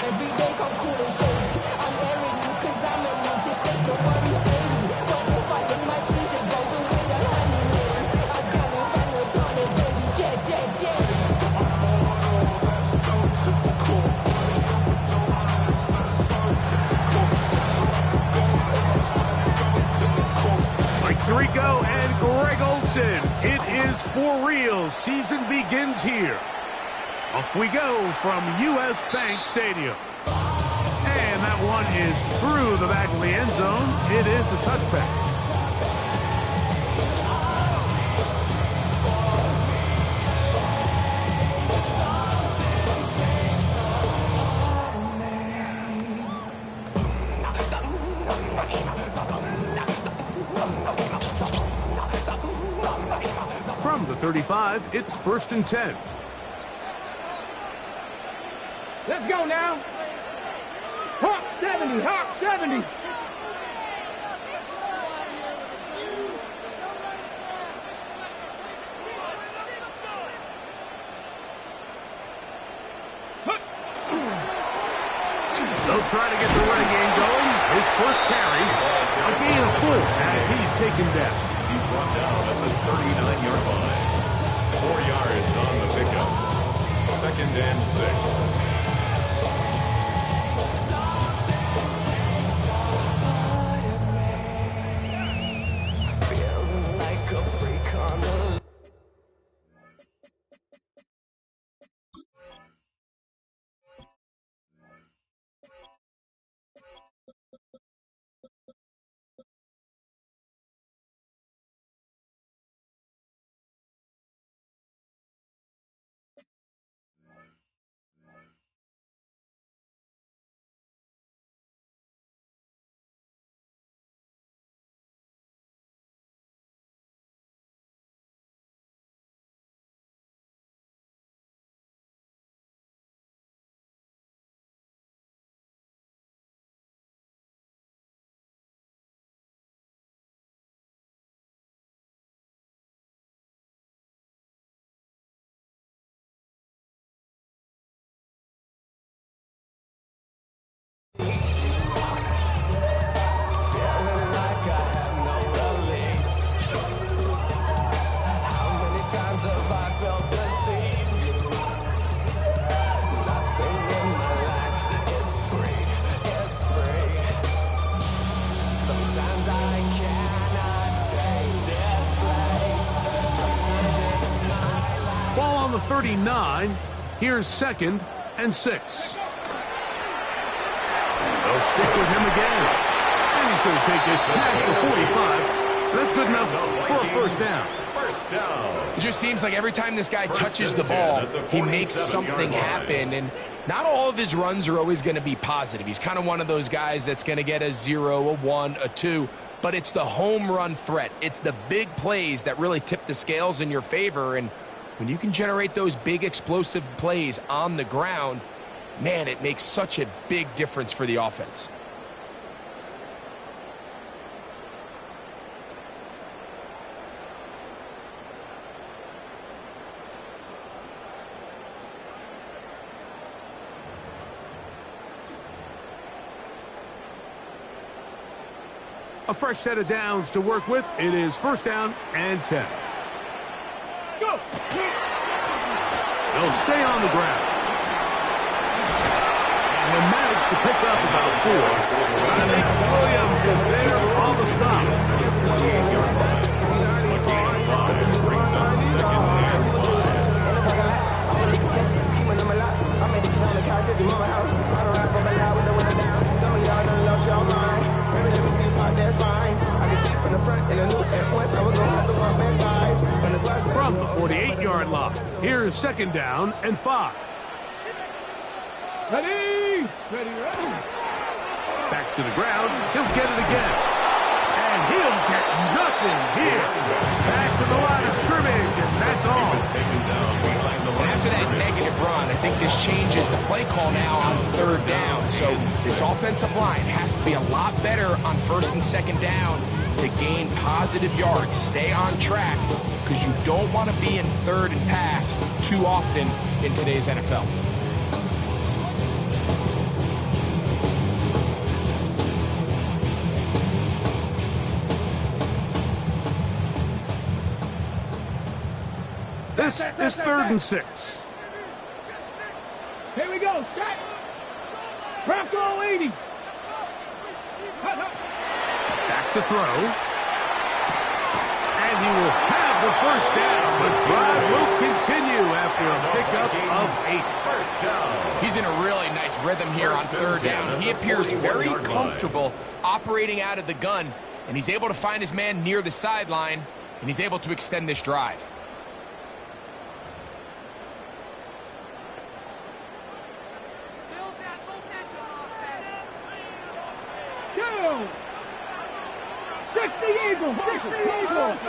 Every day come cool and shady. I'm airing you cause I'm a ninja. State the worries daily. But if I lick my keys, it goes away the honeymoon. I got no final opponent, baby. Jet, jet, jet. Mike Tirico and Greg Olsen. It is for real. Season begins here. Off we go from U.S. Bank Stadium. And that one is through the back of the end zone. It is a touchback. From the 35, it's 1st and 10. Let's go now. Hawk 70, Hawk 70. They'll try to get the running game going. His first carry, a gain of 4 as he's taken down. He's brought down at the 39-yard line. 4 yards on the pickup. 2nd and 6. Ball on the 39. Here's 2nd and 6. They'll stick with him again. And he's going to take this past the 45. That's good enough for a first down. First down. It just seems like every time this guy touches the ball, he makes something happen. And not all of his runs are always going to be positive. He's kind of one of those guys that's going to get a 0, a 1, a 2. But it's the home run threat. It's the big plays that really tip the scales in your favor. And when you can generate those big explosive plays on the ground, man, it makes such a big difference for the offense. A fresh set of downs to work with. It is 1st down and 10. Go. They'll stay on the ground. And they managed to pick up about 4. I think Williams is there on the stop. Brings up 2nd and 5. From the 48-yard line, here's 2nd down and 5. Ready. Ready, ready. Back to the ground. He'll get it again. And he'll get nothing here. Back to the line of scrimmage, and that's all. He was taken down behind the line. After that negative run, I think this changes the play call now on 3rd down. So this offensive line has to be a lot better on 1st and 2nd down to gain positive yards. Stay on track because you don't want to be in 3rd and pass too often in today's NFL. This is 3rd and 6. Here we go. Set. Bronco 80. Back to throw. And he will have the first down. The drive will continue after a pickup of 8. First down. He's in a really nice rhythm here on 3rd down. He appears very comfortable operating out of the gun, and he's able to find his man near the sideline, and he's able to extend this drive. Go! 60 Eagles! 60 Eagles!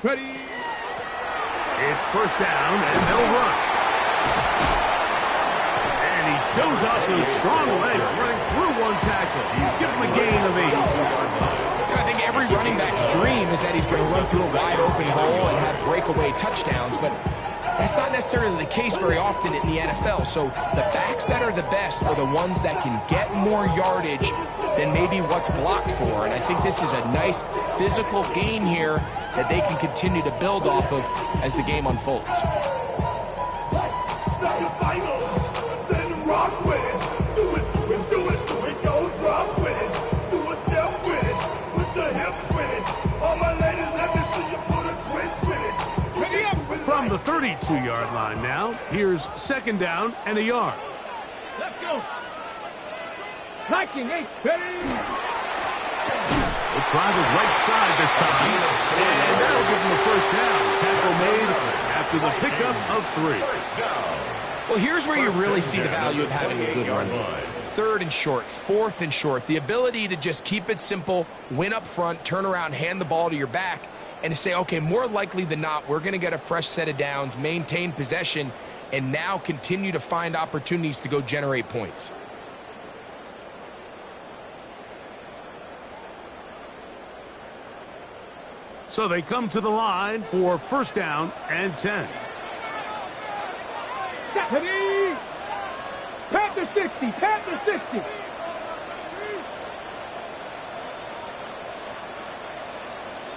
Ready? It's first down, and they'll run. And he shows off those strong legs running through one tackle. He's given him a gain of 8. I think every running back's dream is that he's going to run through a wide open hole and have breakaway touchdowns, but that's not necessarily the case very often in the NFL. So the backs that are the best are the ones that can get more yardage than maybe what's blocked for. And I think this is a nice physical gain here that they can continue to build off of as the game unfolds. From the 32-yard line now, here's 2nd down and a yard. Let's go! 19, 8, ready? We'll try the right side this time, and that'll give him the first down. Tackle made after the pickup of 3. First down. Well, here's where you really see the value of having a good run game. 3rd and short, 4th and short. The ability to just keep it simple, win up front, turn around, hand the ball to your back, and to say, okay, more likely than not, we're going to get a fresh set of downs, maintain possession, and now continue to find opportunities to go generate points. So they come to the line for first down and 10. Ready? Panther 60, Panther 60.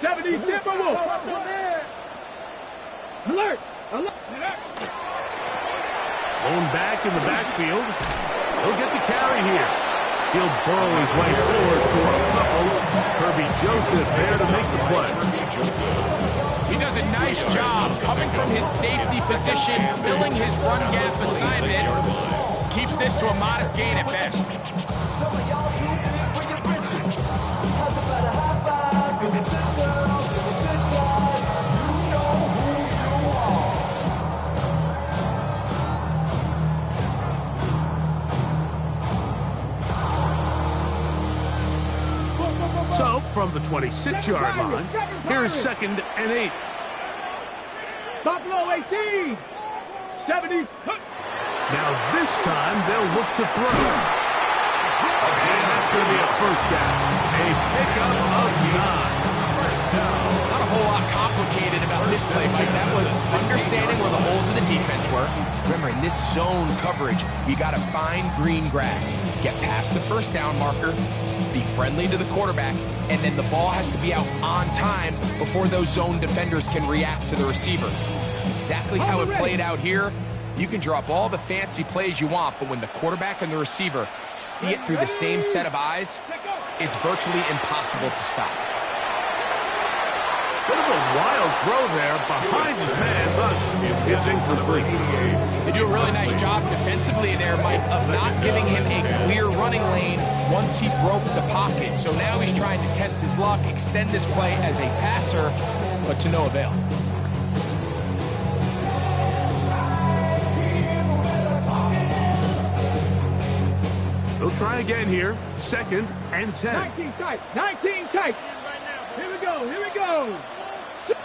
Timberwolves. Alert! Alert! Lone back in the backfield. He'll get the carry here. He'll burrow his way forward for a couple. Kirby Joseph there to make the play. He does a nice job coming from his safety position, filling his run gap assignment. Keeps this to a modest gain at best. So, from the 26-yard line, here's 2nd and 8. Buffalo 18. 70. Now this time they'll look to throw. And that's going to be a first down. A pickup of 9. First down. Not a whole lot complicated about this play, Mike. That was understanding where the holes of the defense were. Remember, in this zone coverage, you got to find green grass. Get past the first down marker, be friendly to the quarterback, and then the ball has to be out on time before those zone defenders can react to the receiver. That's exactly how it played out here. You can drop all the fancy plays you want, but when the quarterback and the receiver see it through the same set of eyes, it's virtually impossible to stop. Bit of a wild throw there behind his man, thus it's incomplete. They do a really nice job defensively there, Mike, of not giving him a clear running lane once he broke the pocket. So now he's trying to test his luck, extend this play as a passer, but to no avail. They'll try again here. 2nd and 10. 19 tight. 19 tight. Here we go. Here we go.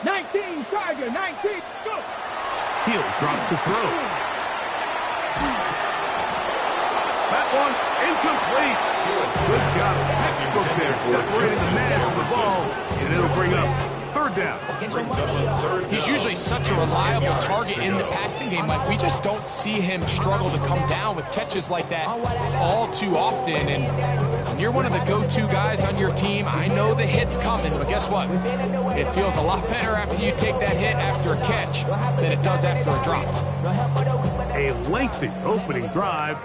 19 Tiger. 19. Go. He'll drop to throw. That one incomplete. Good job. Textbook there. Separating the man from the ball. And it'll bring up 3rd third down. Brings up a third down. He's usually such a reliable target in the passing game. Like, we just don't see him struggle to come down with catches like that all too often. And when you're one of the go-to guys on your team, I know the hit's coming, but guess what? It feels a lot better after you take that hit after a catch than it does after a drop. A lengthy opening drive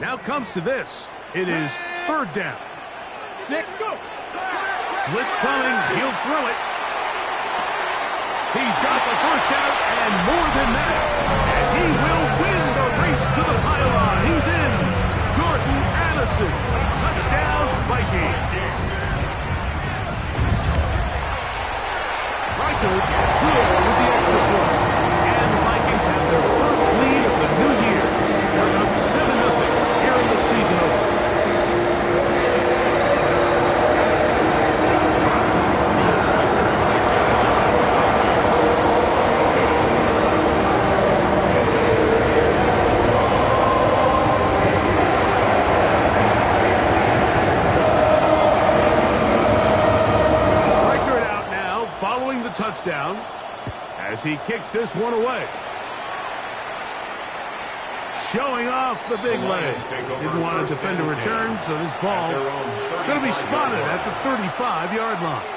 now comes to this. It is third down. Blitz coming. He'll throw it. He's got the first down and more than that. And he will win the race to the pylon. He's in. Jordan Addison. Touchdown, Vikings. Reichert good with the extra point. And the Vikings have their first lead of the new year. They're up 7-0 here in the season opener. Touchdown as he kicks this one away. Showing off the big leg. Didn't want to defend a return, so this ball going to be spotted at the 35-yard line.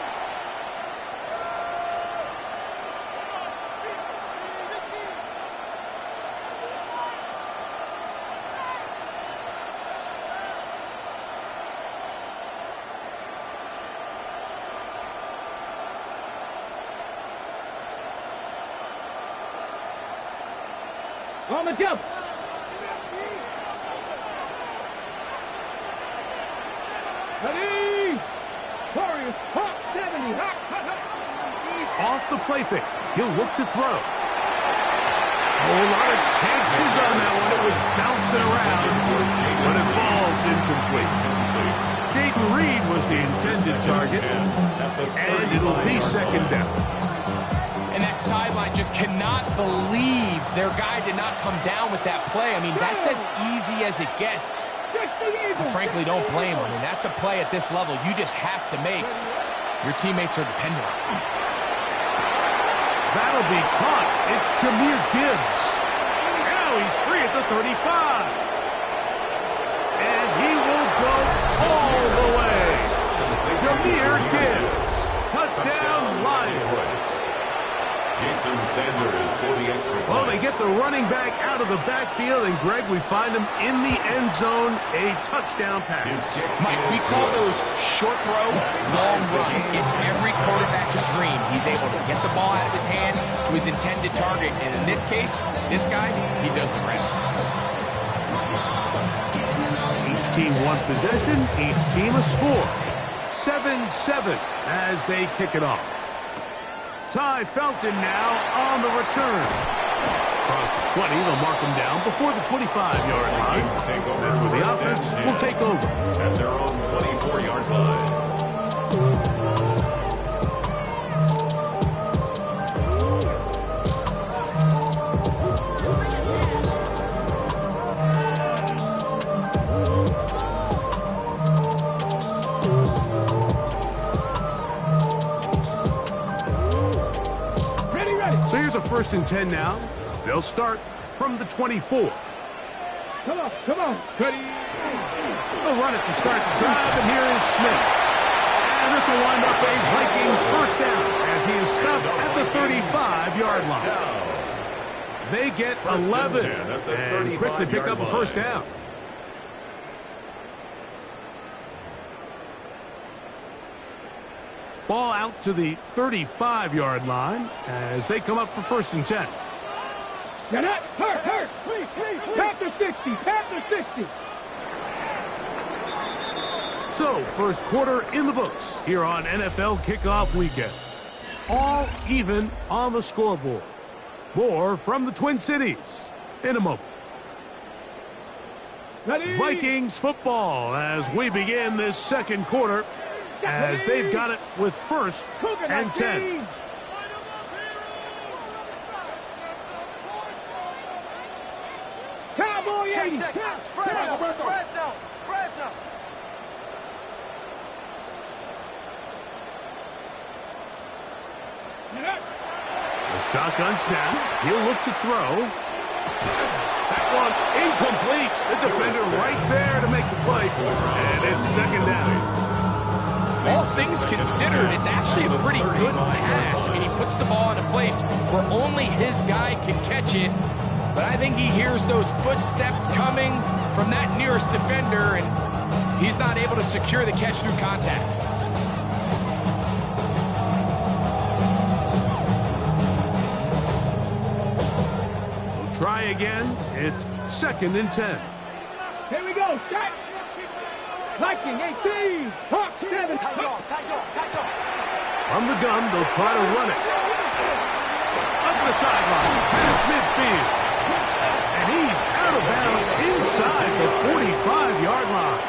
On the jump. Ready. Warriors, hot 70. Hot, hot, hot. Off the play fake. He'll look to throw. Oh, a lot of chances on that one. It was bouncing around, but it falls incomplete. Dayton Reed was the intended target, and it'll be second down. And that sideline just cannot believe their guy did not come down with that play. I mean, that's as easy as it gets. I frankly don't blame him. I mean, that's a play at this level you just have to make. Your teammates are dependent on it. That'll be caught. It's Jahmyr Gibbs. Now he's free at the 35. And he will go all the way. Jahmyr Gibbs. Touchdown, Lions. Jason Sanders for the extra point. Well, they get the running back out of the backfield, and Greg, we find him in the end zone, a touchdown pass. Mike, we call those short throw, long run. It's every quarterback's dream. He's able to get the ball out of his hand to his intended target, and in this case, this guy, he does the rest. Each team one possession, each team a score. 7-7 as they kick it off. Ty Felton now on the return. Across the 20, they'll mark him down before the 25-yard line. That's where the offense will take over. At their own 24-yard line. So here's a 1st and 10 now. They'll start from the 24. Come on, come on. Ready. They'll run it to start the drive, and here is Smith. And this will wind up a Vikings first down as he is stopped at the 35-yard line. They get 11 and quickly pick up a first down. Ball out to the 35-yard line as they come up for 1st and 10. Get up. Hurt. Please. Panther 60. Panther 60. So, first quarter in the books here on NFL Kickoff Weekend. All even on the scoreboard. More from the Twin Cities in a moment. Ready. Vikings football as we begin this second quarter as they've got it with 1st and 10. Cowboy 80. Fresno. The shotgun snap. He'll look to throw. That one incomplete. The defender right there to make the play. And it's second down. All things considered, it's actually a pretty good pass. I mean, he puts the ball in a place where only his guy can catch it. But I think he hears those footsteps coming from that nearest defender, and he's not able to secure the catch through contact. We'll try again. It's second and 10. Here we go. Set. Viking 18. Hawk 7. From the gun, they'll try to run it. Up the sideline. Past midfield. And he's out of bounds inside the 45-yard line.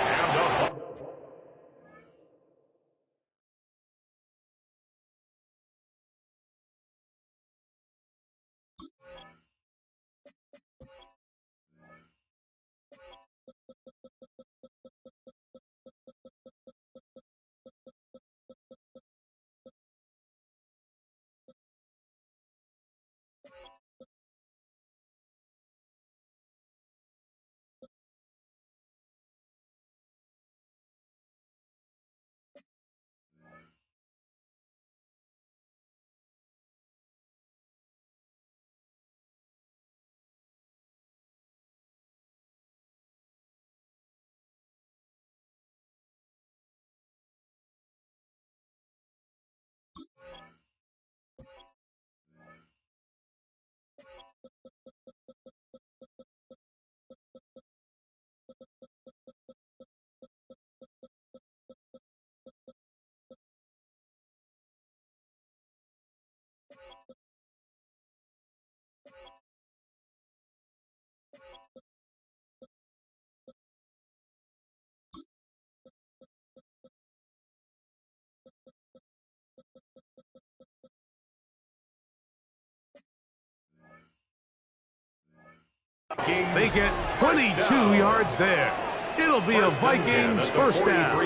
They get 22 yards there. It'll be a Vikings first down.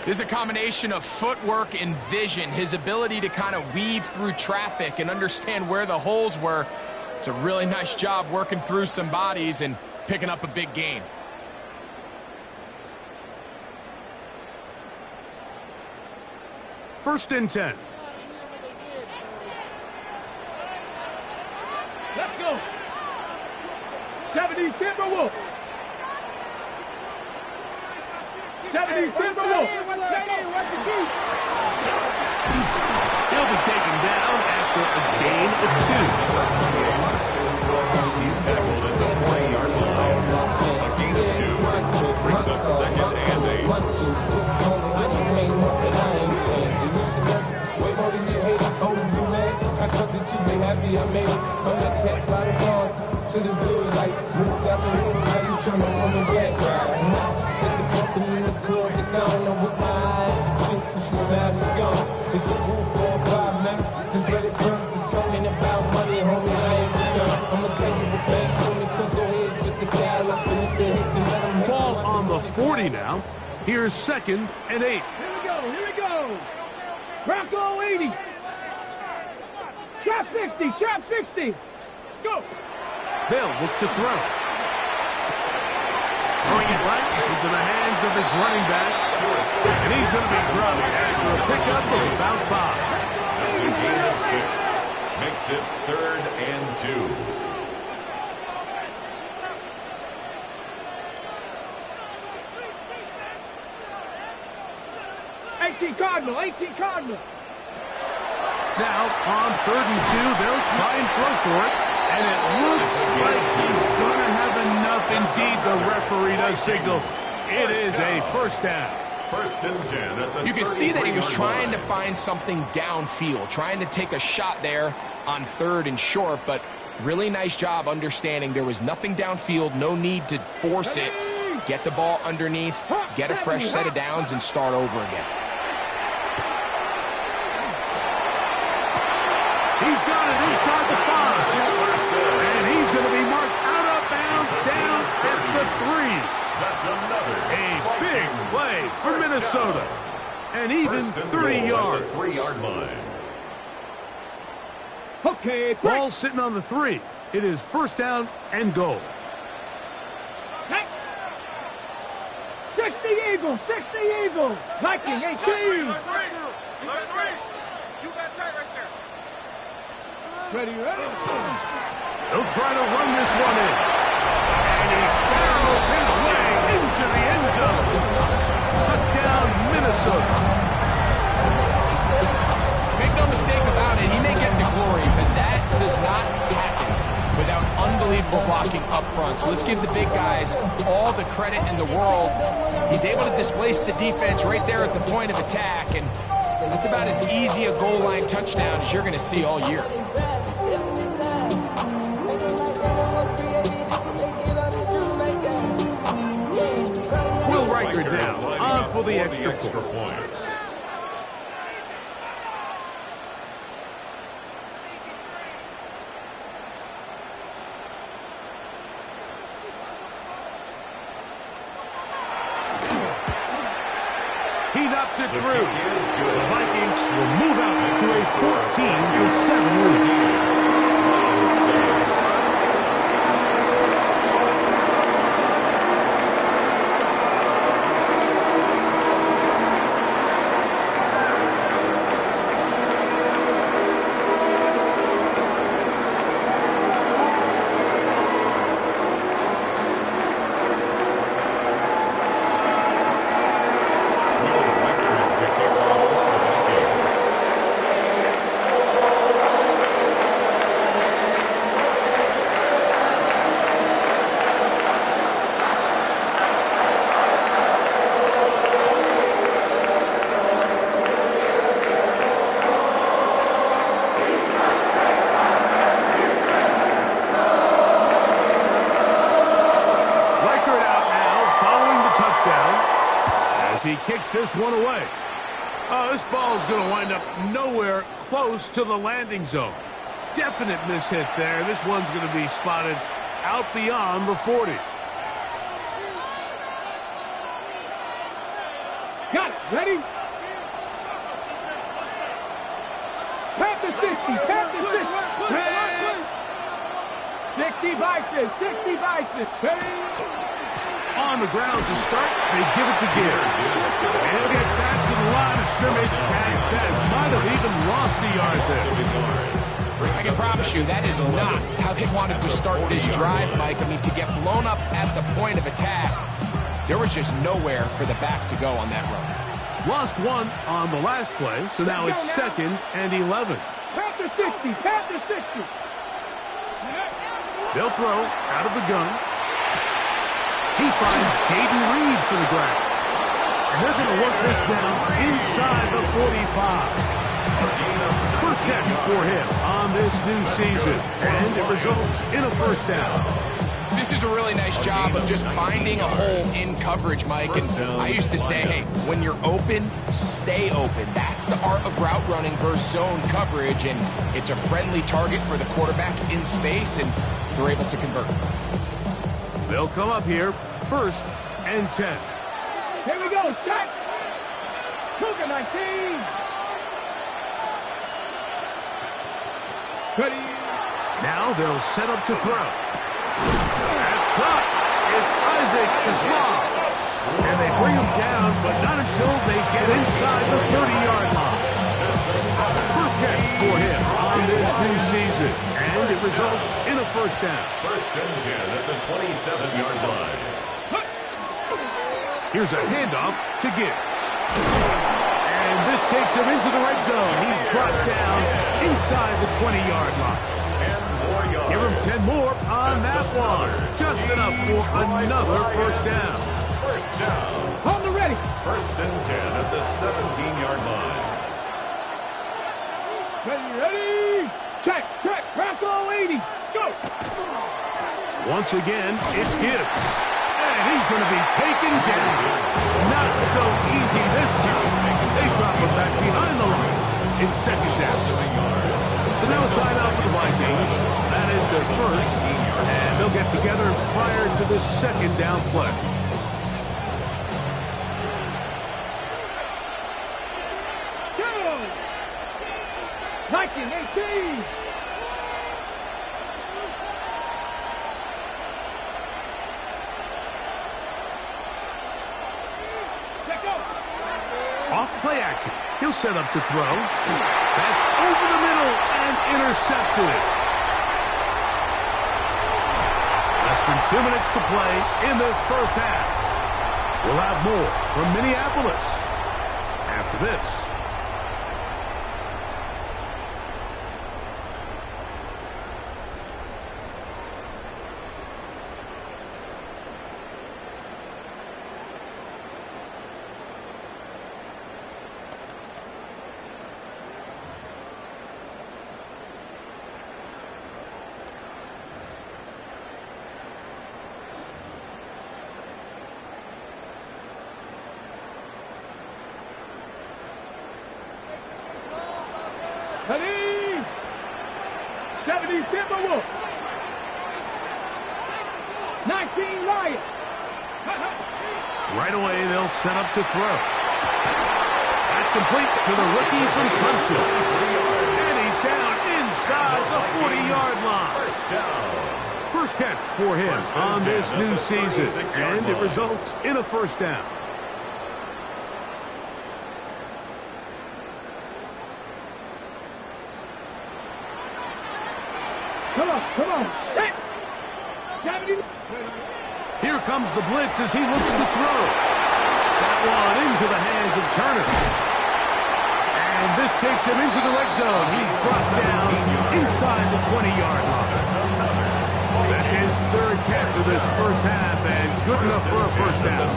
There's a combination of footwork and vision, his ability to kind of weave through traffic and understand where the holes were. It's a really nice job working through some bodies and picking up a big gain. First and 10. Let's go. 70 Timberwolves. 70 Timberwolves. He'll be taken down after a gain of 2. He's tackled at the 40-yard line. A gain of 2 brings up second and 8. To the good, like moved out the room, now you tryna run me back. If the person in the club is on, I'm with my eyes, she smash, she gone. If the roof for 5 minutes, just let it burn. Just talking about money, homie, I ain't concerned. I'ma take you with bank, homie, cause go ahead, just to style up and if they hit the let them Ball on the 40 now. Here's second and 8. Here we go. Bronco 80. Trap 60, trap 60. Go. They'll look to throw. Throwing it right into the hands of his running back. And he's going to be dropped after a pickup of about 5. That's a gain of 6. Makes it third and 18 Cardinal, 18 Cardinal. Now, on third and 2, they'll try and throw for it. And it looks like he's going to have enough. Indeed, the referee does signal. It is a first down. First and 10 at the You can see that he was 33-yard trying to line. find something downfield, trying to take a shot there on third and short, but really nice job understanding there was nothing downfield, no need to force it. Get the ball underneath, get a fresh set of downs, and start over again. He's got it inside the 5. And he's going to be marked out of bounds down at the 3. That's another A big play for Minnesota. And even 30 yards. 3-yard line. Okay, Ball sitting on the 3. It is first down and goal. 60 Eagles, 60 Eagles. Viking 18. You got tight right there. Ready, ready. They'll try to run this one in. And he barrels his way into the end zone. Touchdown, Minnesota. Make no mistake about it, he may get the glory, but that does not happen without unbelievable blocking up front. So let's give the big guys all the credit in the world. He's able to displace the defense right there at the point of attack, and that's about as easy a goal line touchdown as you're going to see all year. Will Riker down, on for the extra point. He knocks it through. The Vikings will move out to a 14-7 lead. He kicks this one away. This ball is going to wind up nowhere close to the landing zone. Definite mishit there. This one's going to be spotted out beyond the 40. Got it. Ready? Panther 60. Panther 60. 60 Bison. 60 Bison. Ready? On the ground to start, they give it to Gibbs. He'll get back to the line of scrimmage. At best, might have even lost a yard there. I can promise you that is not how they wanted to start this drive, Mike. I mean, to get blown up at the point of attack, there was just nowhere for the back to go on that run. Lost one on the last play, so now it's 2nd and 11. Panther 60. Panther 60. They'll throw out of the gun. He finds Caden Reed for the grab. And they're going to work this down inside the 45. First catch for him on this new season. And it results in a first down. This is a really nice job of just finding a hole in coverage, Mike. And I used to say, hey, when you're open, stay open. That's the art of route running versus zone coverage. And it's a friendly target for the quarterback in space, and they're able to convert. They'll come up here, 1st and 10. Here we go, set. Cougar 19. Ready. Now they'll set up to throw. That's caught. It's Isaac to Slav. And they bring him down, but not until they get inside the 30-yard line. First catch for him on this new season. And it results in a first down. 1st and 10 at the 27-yard line. Here's a handoff to Gibbs. And this takes him into the red zone. He's brought down inside the 20-yard line. 10 more yards. Give him 10 more on that one. Just enough for another first down. First down. On the ready. 1st and 10 at the 17-yard line. Ready. Check. Bronco 80. Go. Once again, it's Gibbs. And he's going to be taken down. Not so easy this time. They drop him back behind the line in 2nd down. So now a timeout for the Vikings. That is their first. And they'll get together prior to the 2nd down play. Go. Viking 18. He'll set up to throw. That's over the middle and intercepted. Less than 2 minutes to play in this first half. We'll have more from Minneapolis after this. Ready? 70 Timberwolves. 19 Lions. Right away, they'll set up to throw. That's complete to the rookie from Clemson. And he's down inside the 40-yard line. First down. First catch for him on this new season. And it results in a first down. Come on. Set. 70. Here comes the blitz as he looks to throw. That one into the hands of Turner. And this takes him into the red zone. He's brought down inside the 20-yard line. That's his third catch of this first half, and good enough for a first down.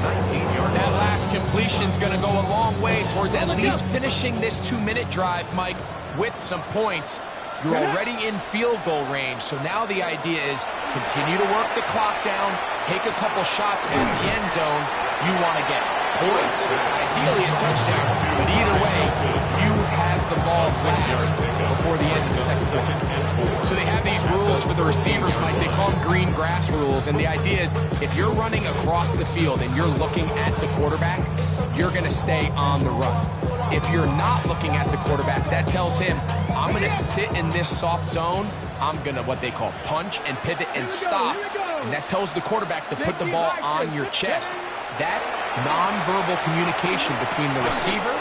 That last completion's going to go a long way towards at least finishing this 2-minute drive, Mike, with some points. You're already in field goal range, so now the idea is continue to work the clock down, take a couple shots at the end zone. You want to get points, ideally a touchdown, but either way, you have the ball last before the end of the second quarter. So they have these rules for the receivers, Mike. They call them green grass rules, and the idea is if you're running across the field and you're looking at the quarterback, you're going to stay on the run. If you're not looking at the quarterback, that tells him, I'm going to sit in this soft zone. I'm going to, what they call, punch and pivot and stop. And that tells the quarterback to put the ball on your chest. That nonverbal communication between the receiver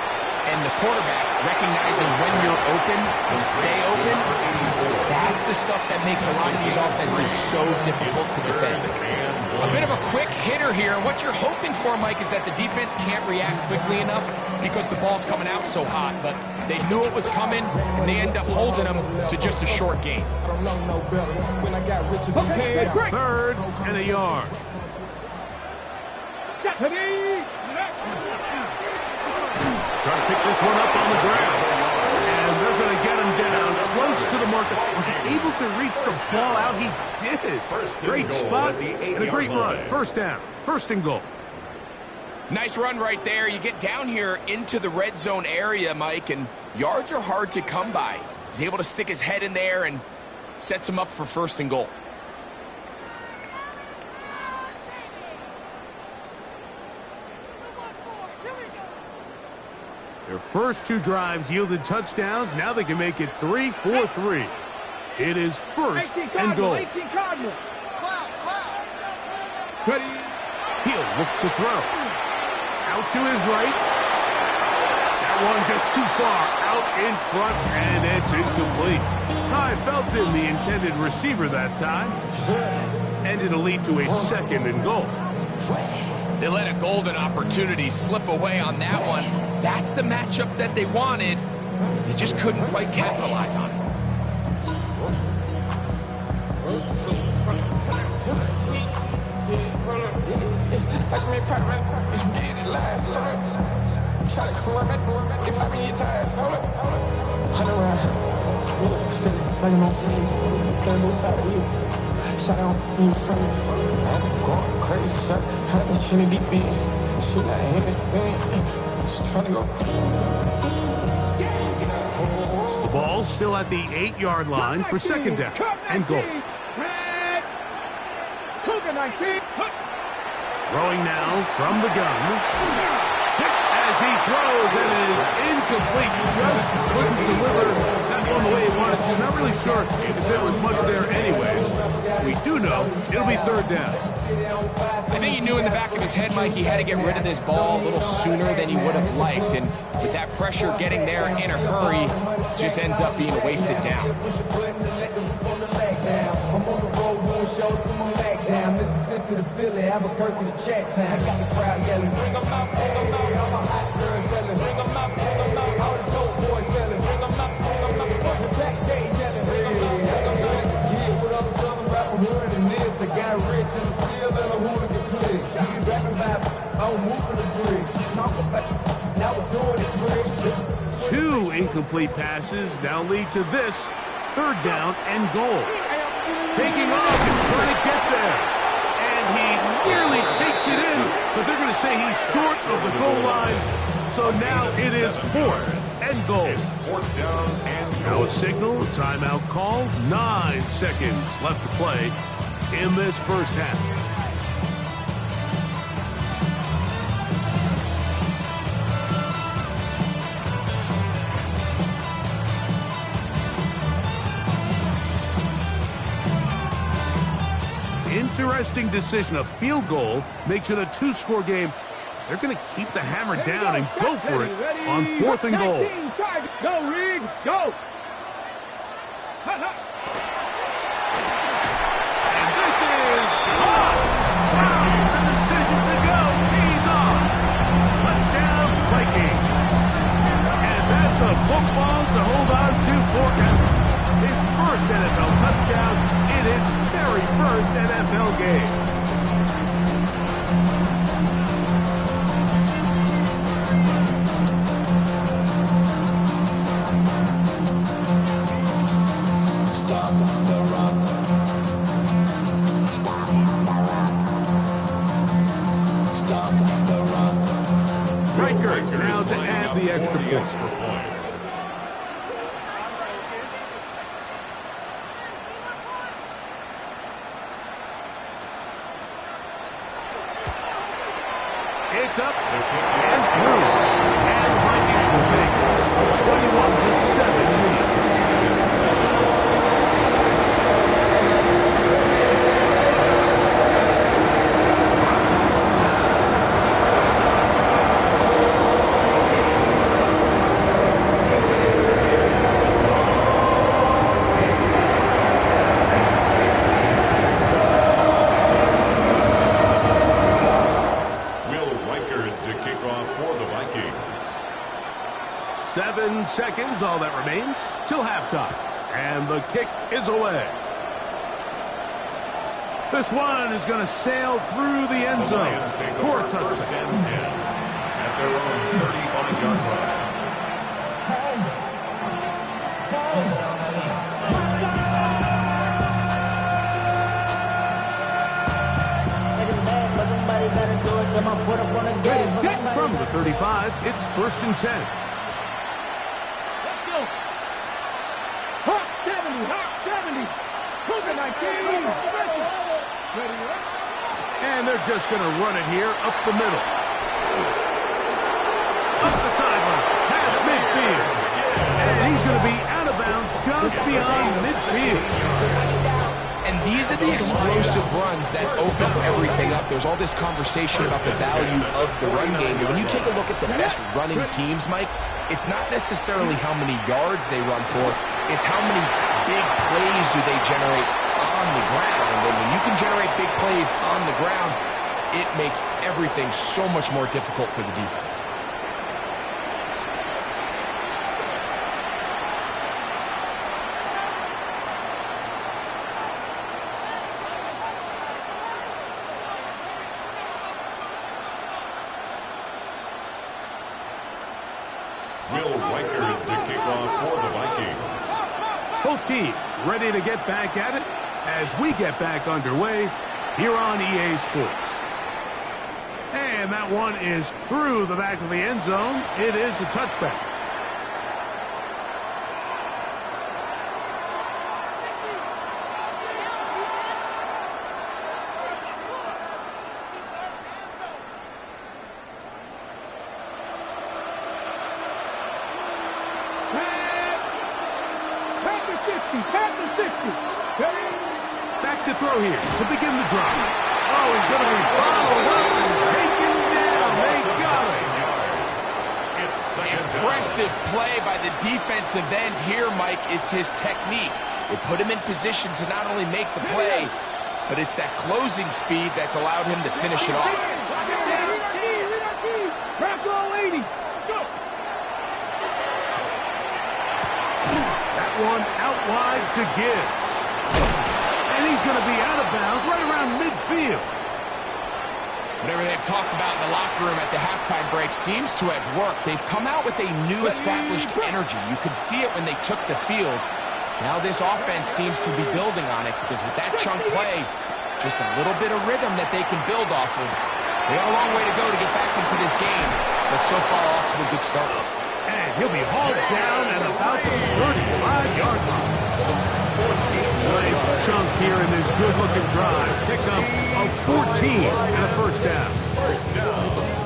and the quarterback, recognizing when you're open, to stay open, that's the stuff that makes a lot of these offenses so difficult to defend. A bit of a quick hitter here. What you're hoping for, Mike, is that the defense can't react quickly enough because the ball's coming out so hot. But they knew it was coming, and they end up holding them to just a short gain. Okay, great. Third and a yard. Ready? Trying to pick this one up on the ground. And they're going to get him down close to the marker. Was he able to reach the ball out? He did. Great spot and a great run. First down. First and goal. Nice run right there. You get down here into the red zone area, Mike, and yards are hard to come by. He's able to stick his head in there and sets him up for first and goal. Their first two drives yielded touchdowns. Now they can make it 3-4-3. It is first and goal. 18 Cardinals. Ready? He'll look to throw. Out to his right. That one just too far out in front, and it's incomplete. Ty Felton, the intended receiver that time. And it'll lead to a second and goal. They let a golden opportunity slip away on that one. That's the matchup that they wanted. They just couldn't quite capitalize on it. Shot on me friends. I'm going crazy. Shot had me in the deep end. She like innocent. She trying to go. The ball still at the 8-yard line for second down and goal. Throwing now from the gun. As he throws, and it is incomplete. Just couldn't deliver that one the way he wanted to. Not really sure if there was much there anyways. we do know it'll be third down. I think he knew in the back of his head, Mike, he had to get rid of this ball a little sooner than he would have liked. And with that pressure getting there in a hurry, just ends up being a wasted down. Mississippi to Philly, Albuquerque to Chattown. I got the crowd yelling, bring 'em out, bring 'em out. All the hot girls yelling, bring 'em out, bring 'em out. All the dope boys yelling, bring 'em out, bring 'em out. Front to back, they yelling, bring 'em out, bring 'em out. Yeah, what other southern rapper hood than this? I got rich and I'm still in a hooligan clique. You be rapping about, I'm moving the bridge. Talk about, now we're doing it bridge. 2 incomplete passes now lead to this third down and goal. Taking off and trying to get there. And he nearly takes it in, but they're going to say he's short of the goal line. So now it is 4th and goal. It's 4th down and Now a signal, timeout called. 9 seconds left to play in this first half. Interesting decision. A field goal makes it a 2-score game. They're going to keep the hammer down and go for it on 4th and goal. Go, Rig, go. And this is off. Wow, the decision to go. He's off. Touchdown, Vikings. And that's a football to hold on to forever. His first NFL touchdown in his very first NFL game. Riker now to add the extra point. It's up and through. And the Vikings will take a 21-7 lead. Kick off for the Vikings. 7 seconds, all that remains, till halftime. And the kick is away. This one is going to sail through the end zone for a touchdown. First and 10 at their own 35-yard line. From the 35, it's 1st and 10. Let's go. Hawk 70, Hawk 70. Cougar 19. Ready, And they're just going to run it here up the middle. Up the sideline, past midfield. And he's going to be out of bounds just beyond midfield. And these are the explosive runs that open everything up. There's all this conversation about the value of the run game. But when you take a look at the best running teams, Mike, it's not necessarily how many yards they run for. It's how many big plays do they generate on the ground. And when you can generate big plays on the ground, it makes everything so much more difficult for the defense. Will Riker to kick off for the Vikings. Both teams ready to get back at it as we get back underway here on EA Sports. And that one is through the back of the end zone. It is a touchback. Back to to throw here to begin the drive. Oh, he's going to be followed up and taken down. They got it. Impressive play by the defensive end here, Mike. It's his technique. It put him in position to not only make the play, but it's that closing speed that's allowed him to finish it off. Crack all 80. Go. That one out wide to Gibbs. And he's going to be out of bounds right around midfield. Whatever they've talked about in the locker room at the halftime break seems to have worked. They've come out with a new established energy. You could see it when they took the field. Now this offense seems to be building on it because with that chunk play, just a little bit of rhythm that they can build off of. They got a long way to go to get back into this game, but so far off to a good start. And he'll be hauled down at about the 35-yard line. Nice chunk here in this good-looking drive. Pickup of 14 and a first down.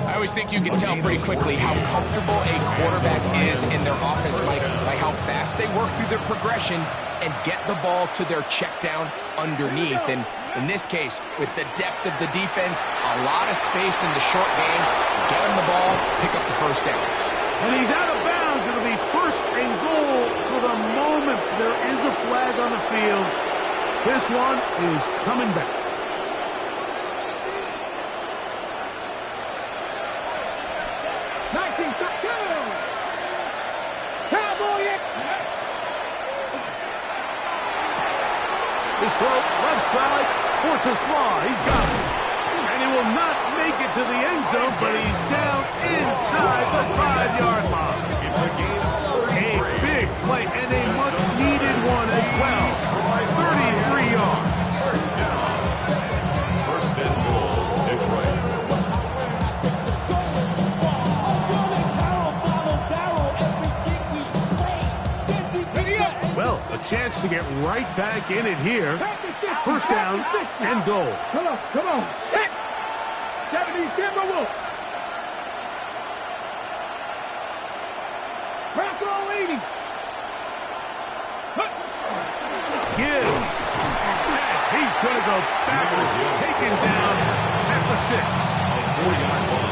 I always think you can tell pretty quickly how comfortable a quarterback is in their offense, Mike, by how fast they work through their progression and get the ball to their check down underneath. And in this case, with the depth of the defense, a lot of space in the short game, get him the ball, pick up the first down. And he's out of bounds. It'll be first and goal for the moment. There is a flag on the field. This one is coming back. His throw, left side, for Slaw. He's got it. And he will not make it to the end zone, but he's down inside the 5-yard line. A big play and a much-needed one as well. 33 yards. First and goal, Detroit. Well, a chance to get right back in it here. First down and goal. Come on. Set. 70 Timberwolves. Crack all 80. Gibbs. He's going to go backward. Taken down at the 6.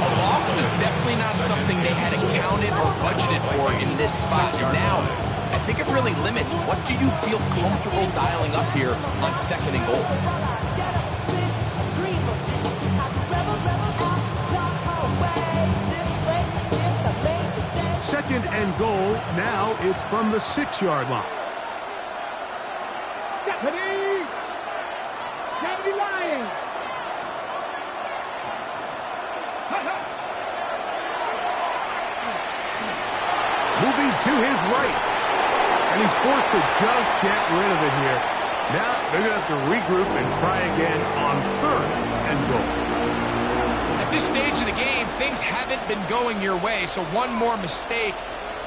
A loss was definitely not something they had accounted or budgeted for in this spot. And now, I think it really limits what do you feel comfortable dialing up here on second and goal. Second and goal. Now it's from the 6-yard line. Deputy Lions. Moving to his right. And he's forced to just get rid of it here. Now they're going to have to regroup and try again on third and goal. At this stage of the game, things haven't been going your way, so one more mistake,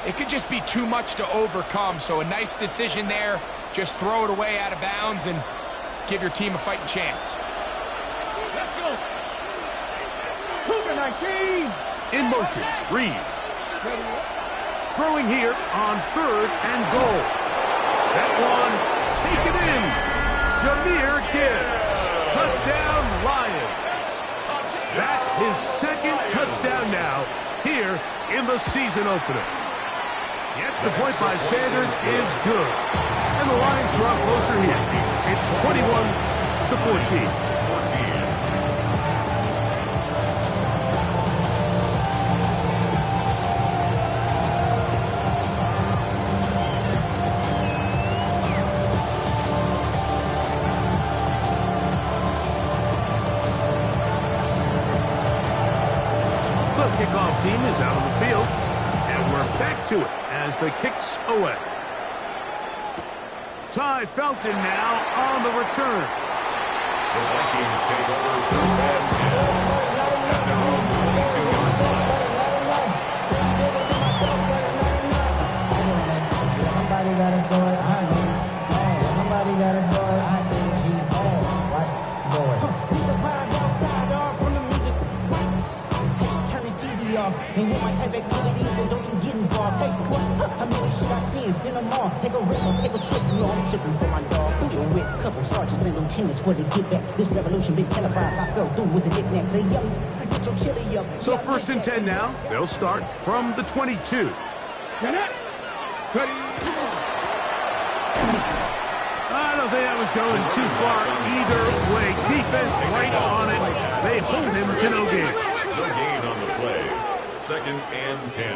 it could just be too much to overcome. So a nice decision there. Just throw it away out of bounds and give your team a fighting chance. Let's go. Cougar 19. In motion, Reed. Throwing here on third and goal. That one taken in. Jahmyr Gibbs. Touchdown, Lions. That his second touchdown now here in the season opener. Yet the point by Sanders is good. And the Lions draw closer here. It's 21-14. Kickoff team is out on the field, and we're back to it as the kick's away. Ty Felton now on the return. The Vikings take over first and 10 at their own 22-yard line. Somebody gotta go it, I know. Somebody gotta go it, I think he's on. Right? Go it. He's a vibe outside off from the music. Hey, turn his TV off. And you might type activities, but don't you get involved. Hey, what? How many should I send? Send them all. Take a risk or take a trip. You know I'm tripping for my dog. Deal with a couple sergeants and lieutenants for the get back. This revolution been televised. I fell through with the knickknacks. Hey, young, get your chili up. So first and 10 now. They'll start from the 22. I don't think that was going too far either way. Defense right on it. They hold him to no gain. No gain on the play. Second and 10.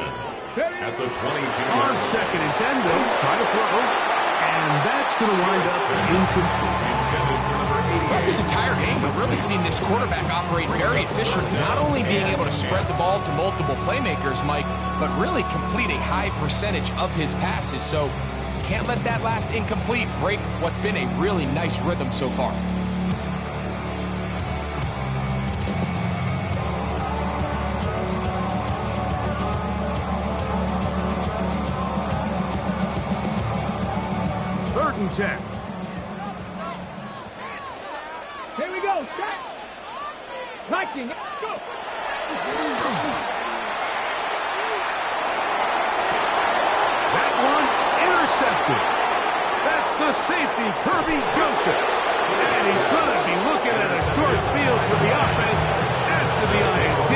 At the 22. On second and 10, they'll try to throw. And that's going to wind up incomplete. Intended for number 88. Throughout this entire game, we've really seen this quarterback operate very efficiently, not only being able to spread the ball to multiple playmakers, Mike, but really complete a high percentage of his passes. So can't let that last incomplete break what's been a really nice rhythm so far. Third and 10. Here we go. Shot. Viking. Go. That one intercepted. That's the safety, Kirby Joseph. And he's going to be looking at a short field for the offense after the INT.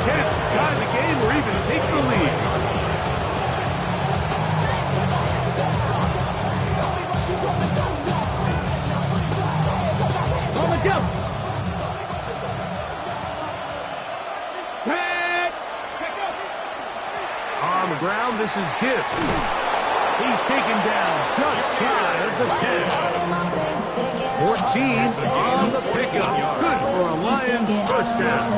Can't tie the game or even take the lead. On the jump. Head. On the ground, this is Gibbs. He's taken down just shy of the 10. 14 on the pickup. Good for a Lions first down.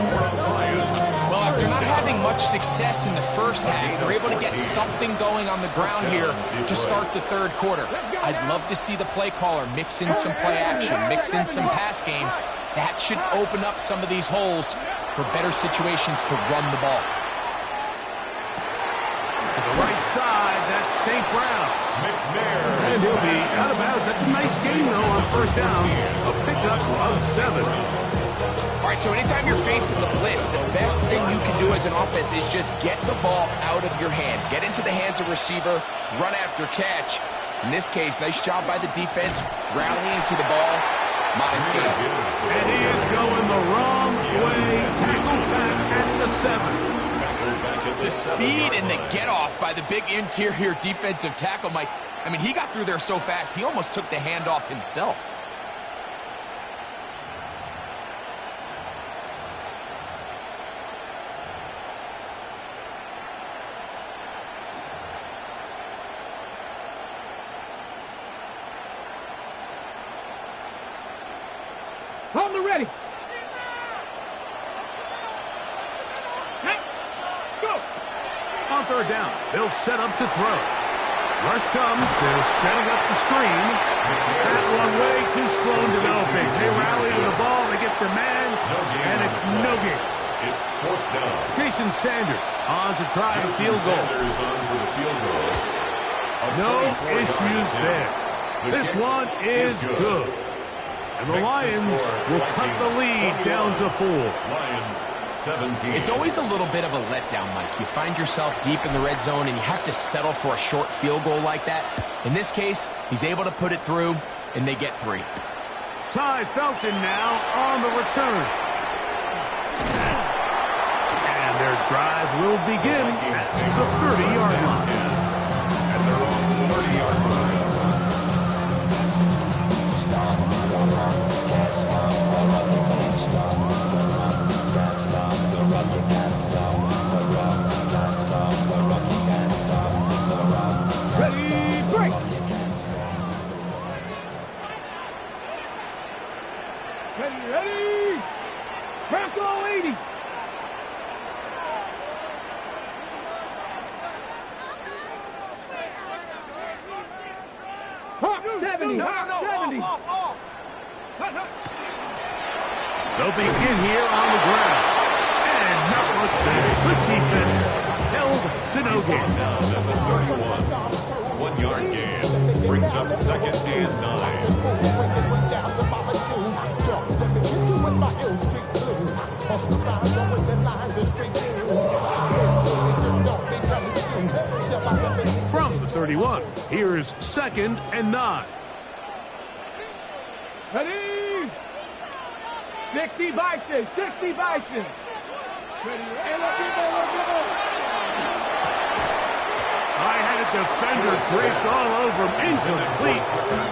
Well, after not having much success in the first half, they're able to get something going on the ground here to start the third quarter. I'd love to see the play caller mix in some play action, mix in some pass game. That should open up some of these holes for better situations to run the ball. To the right side, that's St. Brown. McNair. And he'll be out of bounds. That's a nice game, though, on first down. A pickup of 7. All right, so anytime you're facing the blitz, the best thing you can do as an offense is just get the ball out of your hand. Get into the hands of receiver, run after catch. In this case, nice job by the defense, rallying to the ball. Modest gain. And he is going the wrong way. Tackled back at the 7. The speed and the get-off by the big interior defensive tackle, Mike. I mean, he got through there so fast, he almost took the handoff himself. On the ready. On third down, they'll set up to throw. Rush comes, they're setting up the screen. That one way too slow in developing. They rally to the ball, they get their man, and it's no gain. It's fourth down. Jason Sanders on to try the field goal. Sanders on for the field goal. No issues there. This one is good. And the Lions will cut the lead down to 4. Lions 17. It's always a little bit of a letdown, Mike. You find yourself deep in the red zone and you have to settle for a short field goal like that. In this case, he's able to put it through, and they get 3. Ty Felton now on the return. And their drive will begin at the 30-yard line. At their own 30-yard line. Ready, break. Ready. Bronco 80. Hawk 70. Hawk 70. They'll begin here on the ground. And not much there. Good defense. Held to no gain. Down at the 31. 1 yard gain. Brings up second and 9. From 1. Here's 2nd and 9. Ready? 60 Bison, 60 Bison. Ready, I had a defender draped all over him. Incomplete.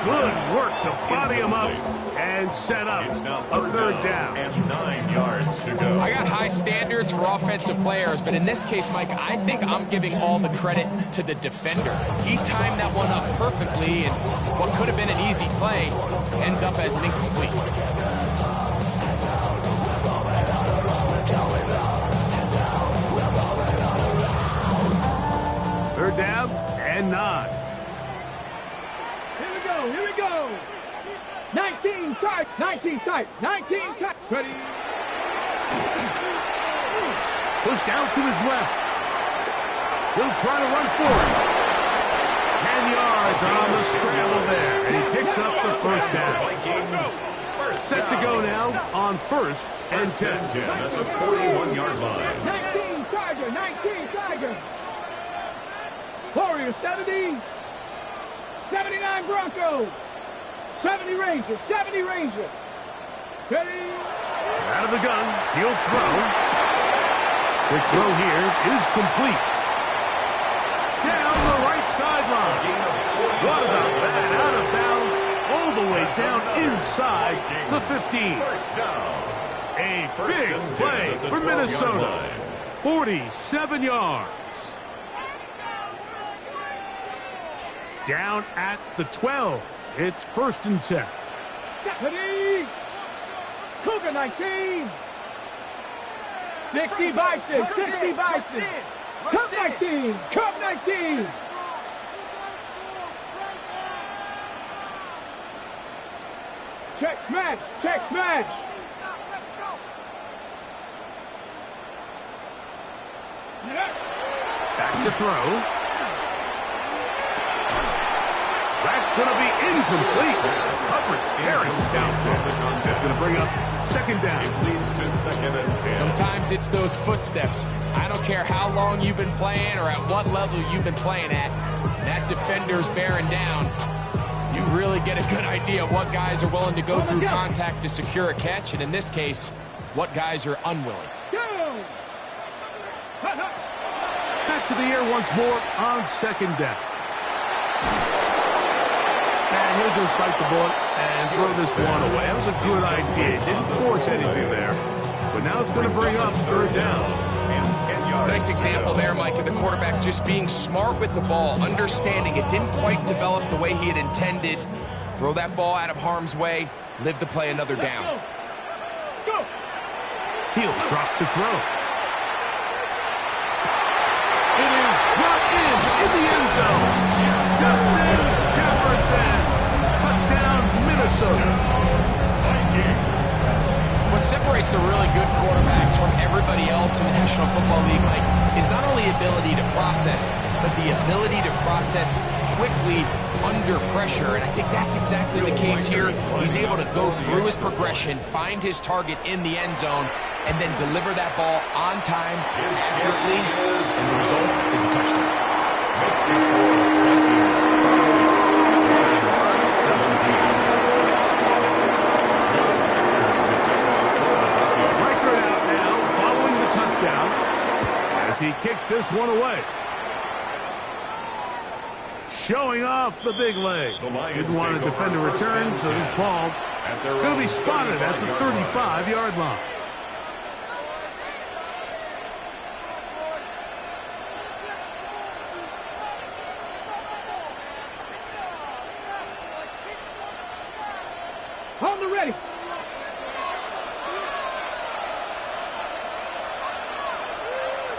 Good work to body him up and set up It's now a 3rd down. and 9 yards to go. I got high standards for offensive players, but in this case, Mike, I think I'm giving all the credit to the defender. He timed that one up perfectly, and what could have been an easy play ends up as an incomplete. Third down and 9. Here we go, here we go. 19 tight, 19 tight, 19 tight. Ready? Pushed out to his left. He'll try to run forward. 10 yards on the scramble there. And he picks up the 1st down. Vikings Set to go now on 1st and 10. at the 41-yard line. 19 Tiger, 19 Tiger. Warriors 70, 79 Broncos, 70 Rangers, 70 Rangers. Ready? Out of the gun, he'll throw. The throw here is complete. Down the right sideline. What about that? Out of bounds, all the way down inside the 15. First down. A First big and 10 play at the for 12-yard Minnesota. line. 47 yards. Down at the 12. It's 1st and 10. Ready? Cougar 19. 60 Bison, 60 Bison. Cup 19, Cup 19. Check smash, check smash. Back to throw. That's going to be incomplete. Coverage very stout there. That's going to bring up 2nd down. It leads to 2nd and 10. Sometimes it's those footsteps. I don't care how long you've been playing or at what level you've been playing at. That defender's bearing down. You really get a good idea of what guys are willing to go through contact to secure a catch, and in this case, what guys are unwilling. Go! Back to the air once more on 2nd down. And he'll just bite the bullet and throw this one away. That was a good idea. Didn't force anything there. But now it's going to bring up 3rd down. And 10 yards. Nice example there, Mike, of the quarterback just being smart with the ball, understanding it didn't quite develop the way he had intended. Throw that ball out of harm's way, live to play another down. Go! He'll drop to throw. It is brought in the end zone. Justin Jefferson. Touchdown, Minnesota. What separates the really good quarterbacks from everybody else in the National Football League, Mike, is not only ability to process, but the ability to process quickly under pressure. And I think that's exactly the case here. He's able to go through his progression, find his target in the end zone, and then deliver that ball on time, accurately, and the result is a touchdown. Makes the score Vikings 17. Record out now following the touchdown as he kicks this one away. Showing off the big leg. Didn't want to defend a return, so this ball going to be spotted at the 35-yard line. On the ready.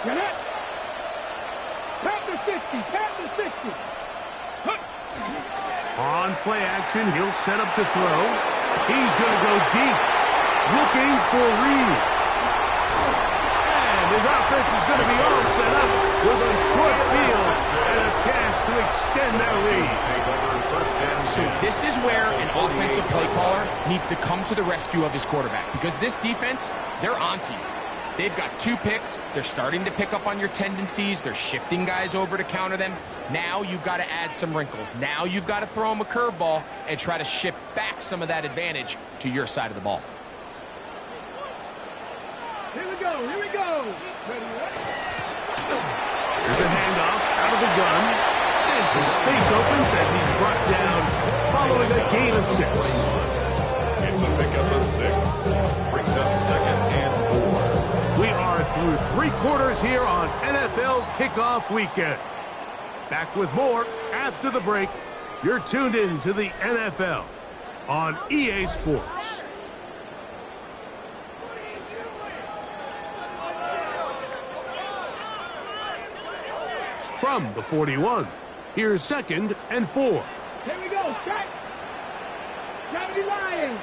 Get it. Panther 60, Panther 60. On play action, he'll set up to throw. He's going to go deep, looking for Reed. And his offense is going to be all set up with a short field and a chance to extend their lead. So this is where an offensive play caller needs to come to the rescue of his quarterback, because this defense, they're onto you. they've got 2 picks. They're starting to pick up on your tendencies. They're shifting guys over to counter them. Now you've got to add some wrinkles. Now you've got to throw them a curveball and try to shift back some of that advantage to your side of the ball. Here we go. Here we go. Ready, ready. There's a handoff out of the gun. And some space opens as he's brought down following a gain of 6. It's a pickup of 6. Brings up 2nd and 4. We are through 3 quarters here on NFL Kickoff Weekend. Back with more after the break. You're tuned in to the NFL on EA Sports. From the 41, here's 2nd and 4. Here we go. Strike. 70 Lions.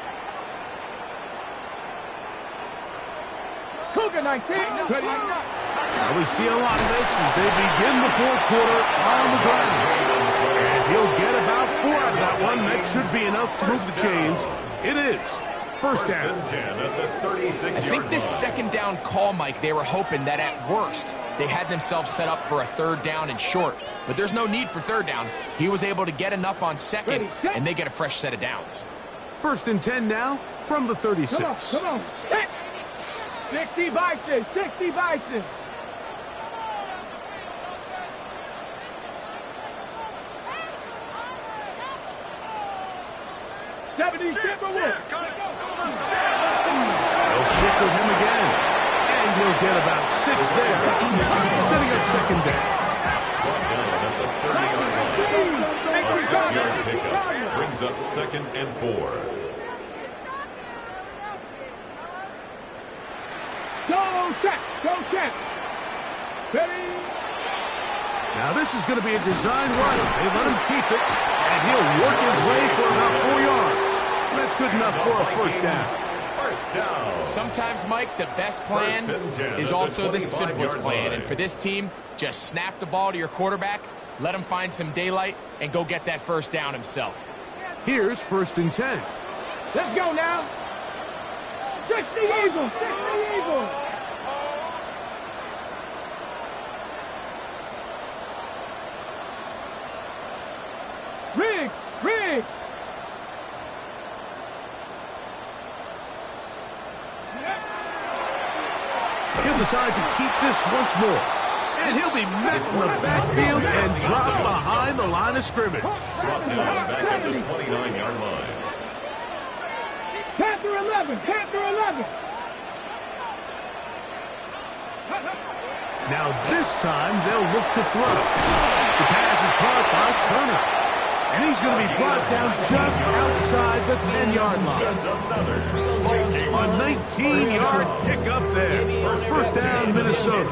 Cougar 19. Ready. Now we see a lot of this as they begin the 4th quarter on the ground. And he'll get about 4 out of that one. That should be enough to move the chains. It is first down. And 10 at the 36-yard line. I think this 2nd down call, Mike, they were hoping that at worst they had themselves set up for a 3rd down and short. But there's no need for 3rd down. He was able to get enough on 2nd, and they get a fresh set of downs. 1st and 10 now from the 36. Come on. Set. 60 Bison. 60 Bison. '70 Timberwolves. They'll stick with him again. And he'll get about 6 there. Setting up 2nd down. Brought down at the 30-yard line. A 6-yard pickup. Brings up 2nd and 4. Go check. Go check. Ready. Now this is going to be a design run. They let him keep it. And he'll work his way for about 4 yards. That's good enough for a 1st down. First down. Sometimes, Mike, the best plan is also the simplest plan. And for this team, just snap the ball to your quarterback, let him find some daylight, and go get that 1st down himself. Here's 1st and 10. Let's go now. 60 Eagles. 60 Eagles. Riggs. He'll decide to keep this once more. And he'll be met in the backfield and dropped behind the line of scrimmage. Brought down back at the 29-yard line. Panther 11. Now this time they'll look to throw. The pass is caught by Turner. And he's going to be brought down just outside the 10-yard line. A 19-yard pickup there. First down, Minnesota.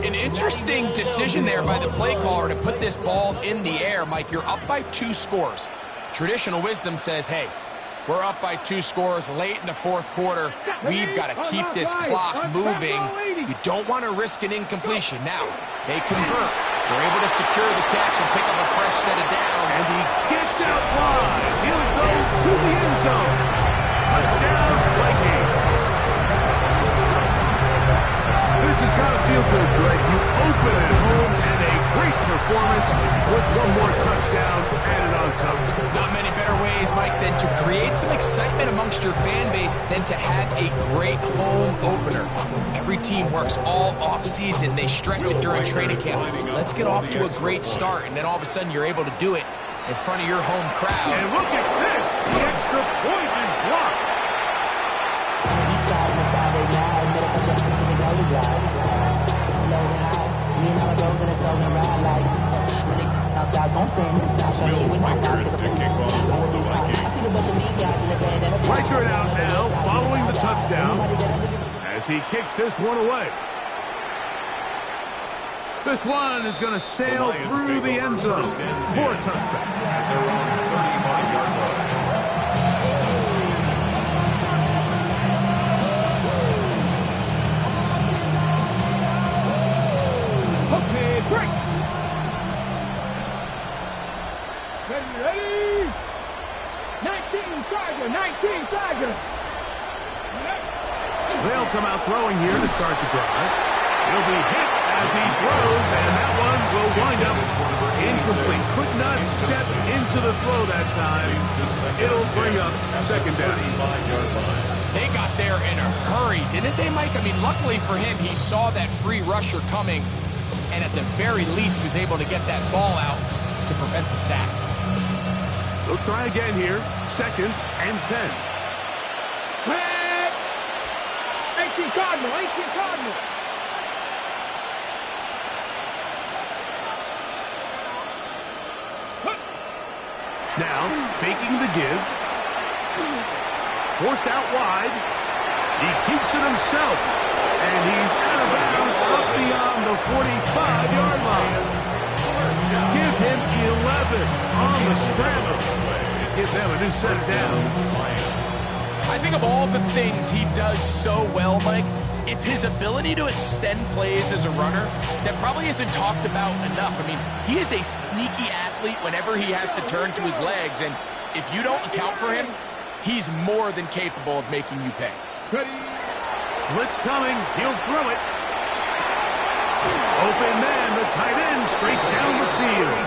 An interesting decision there by the play caller to put this ball in the air. Mike, you're up by 2 scores. Traditional wisdom says, hey, we're up by 2 scores late in the 4th quarter. We've got to keep this clock moving. You don't want to risk an incompletion. Now, they convert. They're able to secure the catch and pick up a fresh set of downs. And he gets out wide. Here it goes to the end zone. Touchdown, Vikings. This has got to feel good, Greg. You open at home and a great performance with 1 more touchdown added on top. Not many better ways, Mike, than to create some excitement amongst your fan base than to have a great home opener. Every team works all off-season. They stress it during training camp. Let's get off to a great start, and then all of a sudden you're able to do it in front of your home crowd. And look at this. The extra point is blocked. East side of the Friday night, made up a judgment to the gully ride. Lows and highs, me and all the roads in the stolen ride like when they outside, so I'm staying inside. Show me with my guys to the pool. I see the bunch of mean guys in the band and the Reichert out now, following the touchdown, as he kicks this one away. This one is going to sail through the end zone for a touchdown. At their own 35-yard line. Okay, break. Ready. 19 Tiger. They'll come out throwing here to start the drive. He'll be hit as he throws, and that one will wind up incomplete. Could not step into the throw that time. It'll bring up second down. They got there in a hurry, didn't they, Mike? I mean, luckily for him, he saw that free rusher coming, and at the very least was able to get that ball out to prevent the sack. They'll try again here. 2nd and 10. 18 Cardinal, 18 Cardinal. Now, faking the give. Forced out wide. He keeps it himself. And he's out of bounds up beyond the 45-yard line. Give him 11 on the scramble. Give them a new set down. I think of all the things he does so well, Mike, it's his ability to extend plays as a runner that probably isn't talked about enough. I mean, he is a sneaky athlete whenever he has to turn to his legs, and if you don't account for him, he's more than capable of making you pay. Blitz coming. He'll throw it. Open man, the tight end, straight down the field.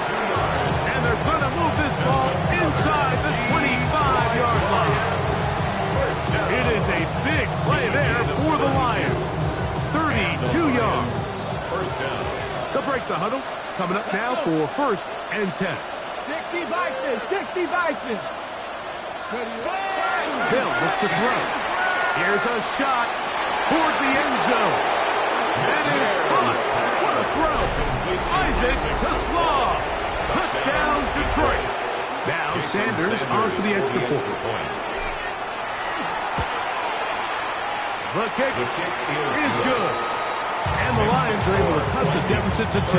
And they're going to move this ball inside the 25-yard line. It is a big play there for the Lions. 32 yards. First down. They'll break the huddle. Coming up now for 1st and 10. 60 Vikings, 60 Vikings. They'll look to throw. Here's a shot toward the end zone. That is caught. What a throw. Isaac to Slaw. Touchdown, Detroit. Now Sanders on for the extra point. The kick is good. And the Lions are able to cut the deficit to 10.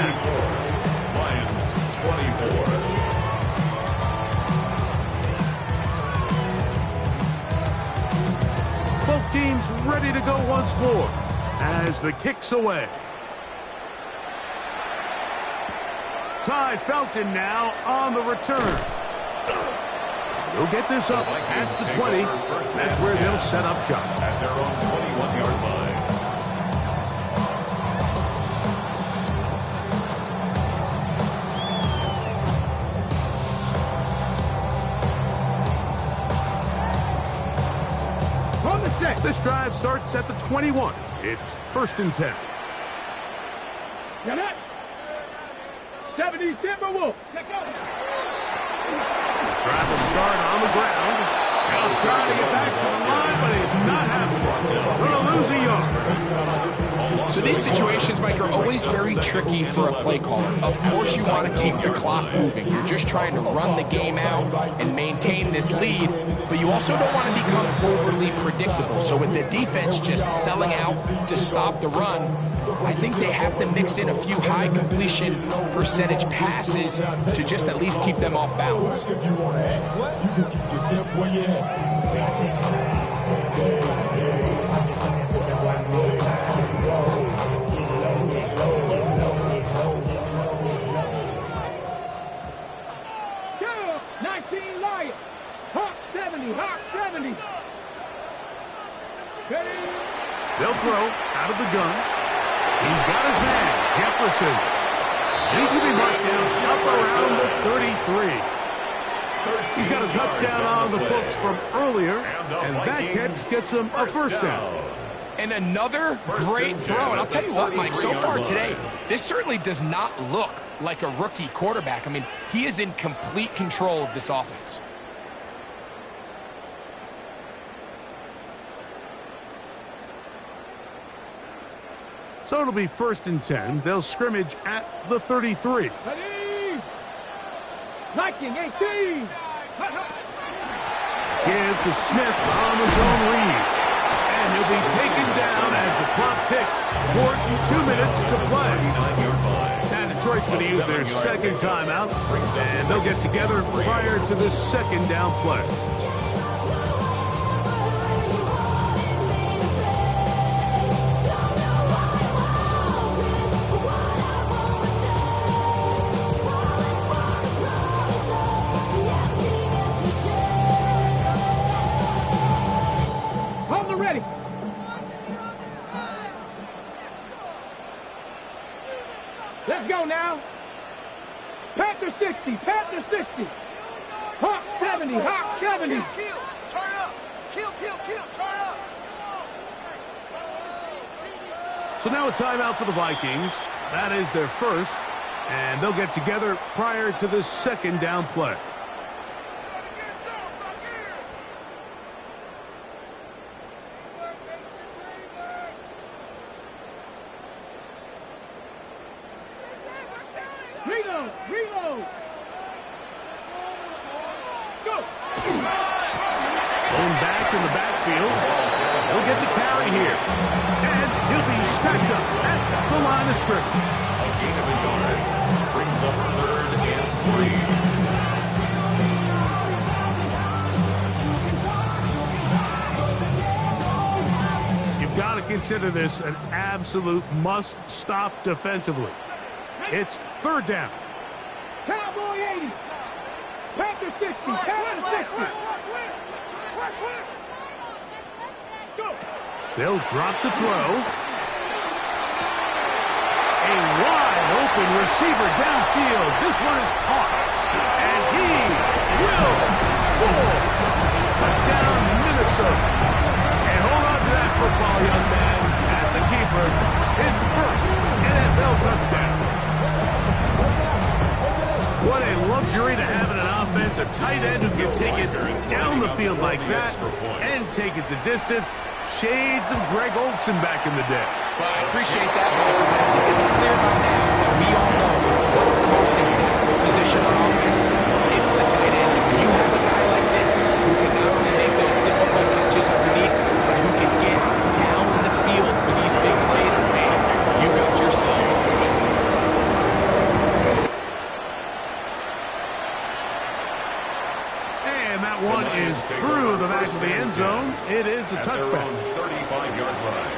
Lions 24. Both teams ready to go once more as the kick's away. Ty Felton now on the return. They'll get this up past the 20. That's where they'll set up shop. At their own 21-yard line. From the set. This drive starts at the 21. It's 1st and 10. Get it. 70 Timberwolves. Check out. Drive will start on the ground. He'll try to get back to the line, but he's not having it. Going to lose a yard. So these situations, Mike, are always very tricky for a play caller. Of course you want to keep the clock moving. You're just trying to run the game out and maintain this lead, but you also don't want to become overly predictable. So with the defense just selling out to stop the run, I think they have to mix in a few high completion percentage passes to just at least keep them off balance. If you want to act, what? You can keep yourself where you at. Go. 19 Lions. Hawk 70. Hawk 70. Ready. They'll throw out of the gun. He's got his man, Jefferson. He's going to be marked down up around the 33. He's got a touchdown on the books from earlier, and that catch gets him a first down. And another great throw. And I'll tell you what, Mike, so far today, this certainly does not look like a rookie quarterback. I mean, he is in complete control of this offense. So it'll be 1st and 10. They'll scrimmage at the 33. Ready. Viking 18. Gives to Smith on the zone read. And he'll be taken down as the clock ticks towards 2 minutes to play. Now Detroit's going to use their second timeout, and they'll get together prior to this second down play. go now. Panther 60, Panther 60. Hawk 70, Hawk 70. Kill, turn up. Kill, turn up. So now a timeout for the Vikings. That is their first, and they'll get together prior to the second down play. Reload. Go. Going back in the backfield. He'll get the carry here. And he'll be stacked up at the line of scrimmage. A gain of a yard brings up 3rd and 3. You've got to consider this an absolute must-stop defensively. It's 3rd down. Cowboy 80. Panther 60, Panther 60. Go. They'll drop to throw. A wide open receiver downfield. This one is caught. And he will score. Touchdown, Minnesota. And hold on to that football, young man. That's a keeper. His first NFL touchdown. What a luxury to have in an offense. A tight end who can take it down the field like that and take it the distance. Shades of Greg Olsen back in the day. Well, I appreciate that, Michael. I think it's clear by now that we all know what's the most impactful position on offense. It's the tight end. And when you have a guy like this who can not only make those difficult catches underneath, but who can get down the field for these big plays, man, you got yourselves. And that one is through the back of the end zone. It is a touchback. 35-yard line.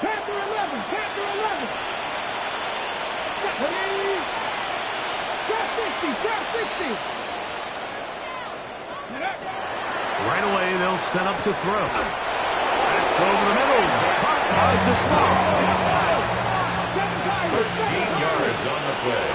Panther 11, Panther 11. Trap 60. Right away, they'll set up to throw. That's over the middle. Caught by Taslam. 13 yards on the play.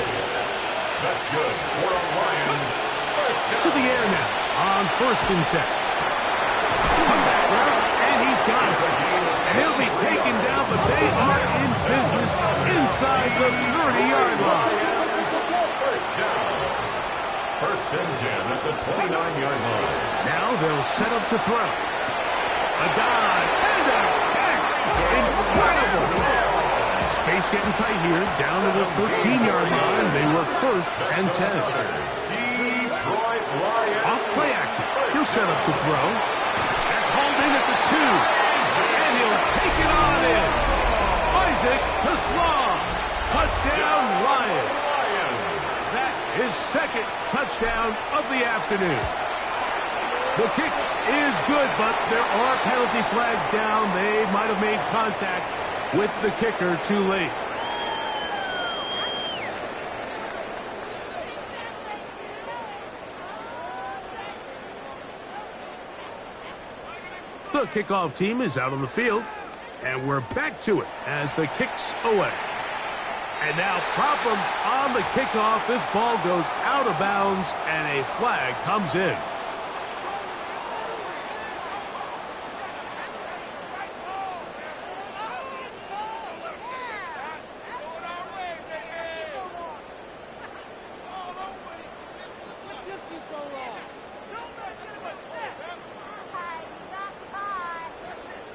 That's good for the Lions. First down. To the air now on 1st and 10. Come back route, and he's got it. And he'll be taken down, but they are in business inside the 30-yard line. First down. 1st and 10 at the 29-yard line. Now they'll set up to throw. A dive and a catch. Incredible. Space getting tight here. Down to the 13-yard line. They work 1st and 10. Detroit Lions. Off play action. He'll set up to throw. That's hauled in at the 2. And he'll take it on in. Isaac Taslam. Touchdown Lions. That is 2nd touchdown of the afternoon. The kick is good, but there are penalty flags down. They might have made contact with the kicker too late. The kickoff team is out on the field, and we're back to it as the kick's away. And now problems on the kickoff. This ball goes out of bounds, and a flag comes in.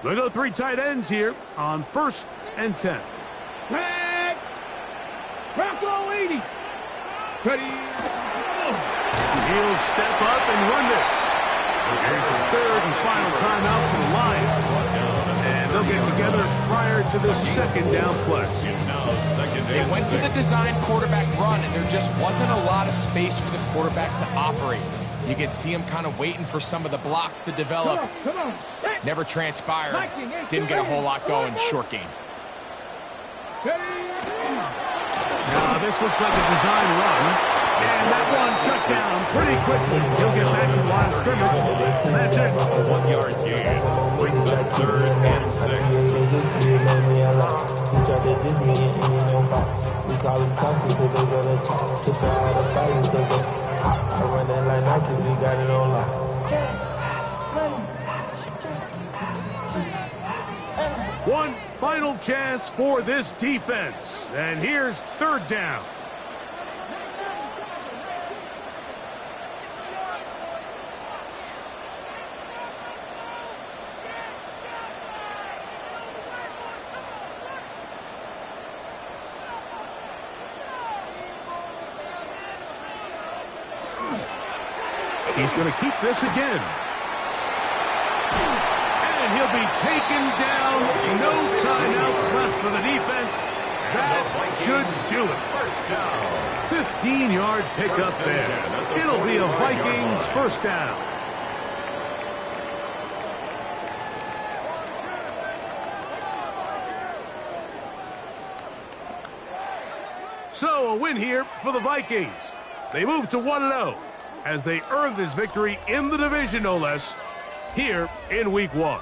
They go 3 tight ends here on 1st and 10. Tag. Bronco 80. Ready. He'll step up and run this. Here's the 3rd and final timeout for the Lions. And they'll get together prior to the 2nd down play. It's now 2nd They and went to the 6. design quarterback run, and there just wasn't a lot of space for the quarterback to operate. You can see him kind of waiting for some of the blocks to develop. Come on. Never transpired. Didn't get a whole lot going. Short game. Now, this looks like a design run. And that one shut down pretty quickly. He'll get back to the line of scrimmage. That's it. A 1-yard gain. Brings up 3rd and 6. We call them toxic because they got a chop. Took her out of balance because I run that like Nike, we got it on lock. One final chance for this defense. And here's 3rd down. He's going to keep this again. And he'll be taken down. No timeouts left for the defense. That should do it. First down. 15-yard pickup there. It'll be a Vikings first down. So a win here for the Vikings. They move to 1-0 as they earn this victory in the division, no less, here in Week 1.